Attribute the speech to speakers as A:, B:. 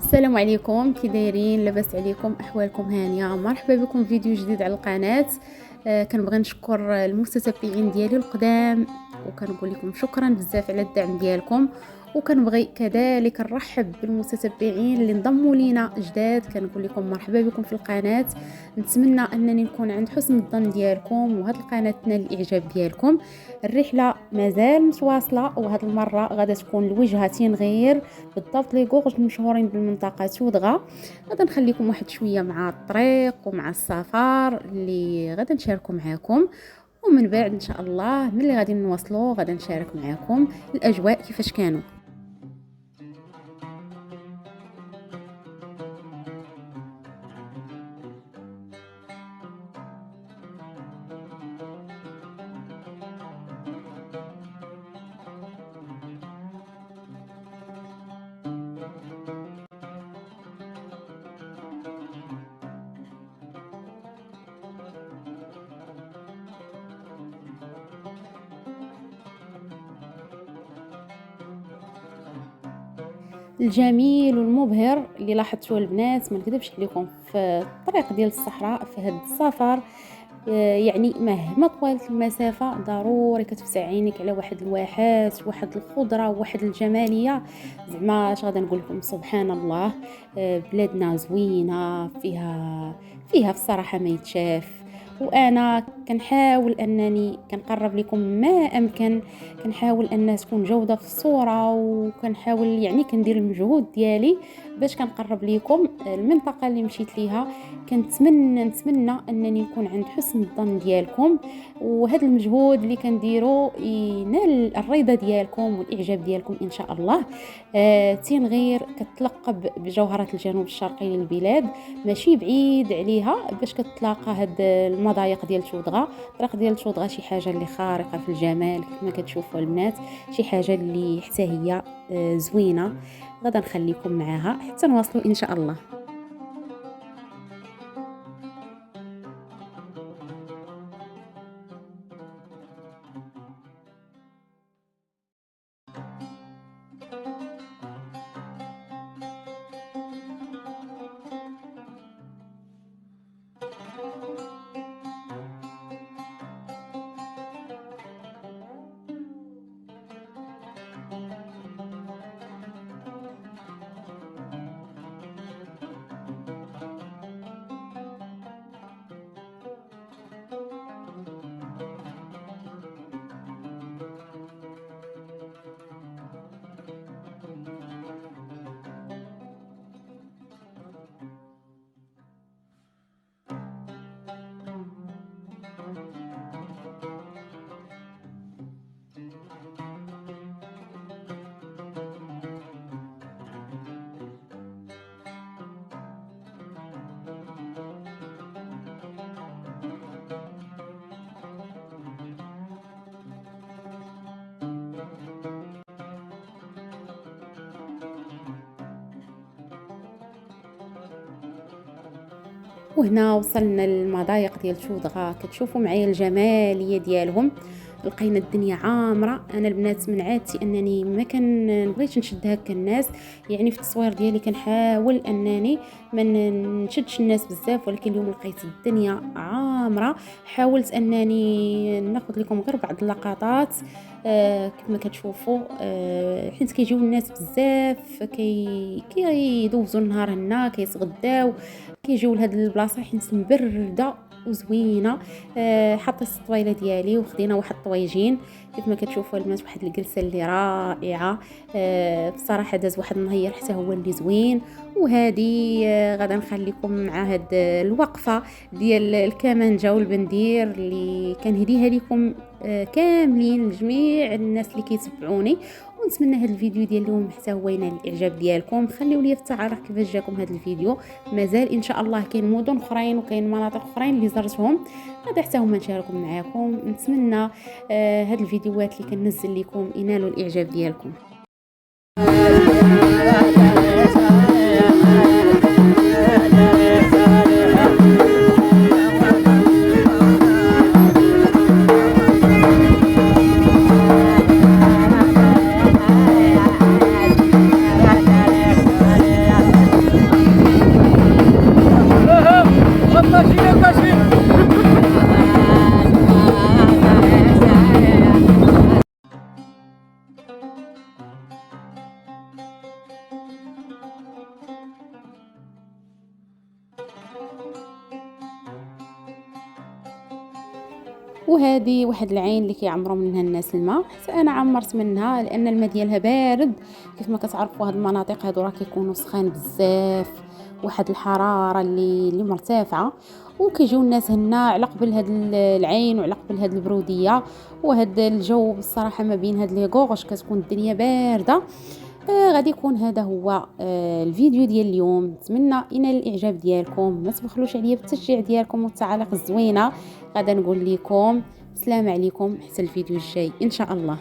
A: السلام عليكم، كي دايرين؟ لاباس عليكم؟ احوالكم هانيه؟ مرحبا بكم في فيديو جديد على القناه. كنبغي نشكر المتتبعين ديالي القدام، وكنقول لكم شكرا بزاف على الدعم ديالكم. وكنبغي كذلك نرحب بالمتتبعين اللي انضموا لينا جداد، كنقول لكم مرحبا بكم في القناه. نتمنى انني نكون عند حسن الظن ديالكم وهاد القناه تنال الاعجاب ديالكم. الرحله مازال متواصله، وهاد المره غادا تكون لوجهتين غير، بالضبط لي غورج مشهورين بالمنطقه تودغا. غادا نخليكم واحد شويه مع الطريق ومع السفر اللي غادا نشاركو معاكم، ومن بعد ان شاء الله ملي غادي نوصلوا غادا نشارك معاكم الاجواء كيفاش كانوا. الجميل والمبهر اللي لاحظتوه البنات، ما نكذبش عليكم، في الطريق ديال الصحراء في هذا السفر، يعني مهما طوالت المسافه ضروري كتفتح عينيك على واحد الواحات، واحد الخضره، واحد الجماليه. زعما اش غادا نقول لكم، سبحان الله. بلادنا زوينه، فيها في الصراحه ما يتشاف. وانا كنحاول انني كنقرب لكم ما امكن، كنحاول ان تكون جوده في الصوره، وكنحاول يعني كندير المجهود ديالي باش كنقرب لكم المنطقه اللي مشيت ليها. نتمنى انني نكون عند حسن الظن ديالكم، وهذا المجهود اللي كنديرو ينال الرضا ديالكم والاعجاب ديالكم ان شاء الله. تين غير كتلقب بجوهره الجنوب الشرقي للبلاد، ماشي بعيد عليها باش كتلاقى هاد المضايق ديال تودغا. الطريق ديال تودغا شي حاجه اللي خارقه في الجمال كما كتشوفوا البنات، شي حاجه اللي حتى هي زوينه. غادا نخليكم معاها حتى نواصلوا ان شاء الله. وهنا وصلنا للمضايق ديال تودغا، كتشوفوا معايا الجماليه ديالهم. لقينا الدنيا عامره. انا البنات من عادتي انني ما نبغيش نشد هكا الناس، يعني في التصوير ديالي كنحاول انني ما نشدش الناس بزاف، ولكن اليوم لقيت الدنيا عامره. حاولت انني ناخذ لكم غير بعض اللقطات. كما كتشوفوا، حيت كيجيو الناس بزاف كيدوزوا النهار هنا، كيتغداو، كيجيو لهاد البلاصه حيت مبرده وزوينه. حطيت الطويله ديالي وخدينا واحد الطويجين كيف ما كتشوفوا البنات، واحد الجلسه اللي رائعه. بصراحه داز واحد النهير حتى هو اللي زوين. وهذه غادا نخليكم مع هاد الوقفه ديال الكمانجه والبندير اللي كنهديها لكم كاملين لجميع الناس اللي كيتبعوني. ونتمنى هذا الفيديو ديال اليوم حتى هو ينال الاعجاب ديالكم. خليوا لي في التعليق كيفاش جاكم هذا الفيديو. مازال ان شاء الله كاين مدن اخرين وكاين مناطق اخرين اللي زرتهم، غادي حتى هما نشاركهم معكم. نتمنى هاد الفيديوهات اللي كننزل لكم ينالوا الاعجاب ديالكم. وهذه واحد العين اللي كيعمروا منها الناس الماء، حتى انا عمرت منها لان الماء ديالها بارد. كيف ما كتعرفوا هاد المناطق هادو راه كيكونوا سخان بزاف، واحد الحراره اللي مرتفعه، وكيجيو الناس هنا على قبل هاد العين وعلى قبل هاد البروديه وهاد الجو. بصراحه ما بين هاد لي غوغش كتكون الدنيا بارده. غادي يكون هذا هو الفيديو ديال اليوم. نتمنى ينال الاعجاب ديالكم، ما تبخلوش عليا بالتشجيع ديالكم والتعاليق الزوينه. غادا نقول لكم السلام عليكم حتى الفيديو الجاي ان شاء الله.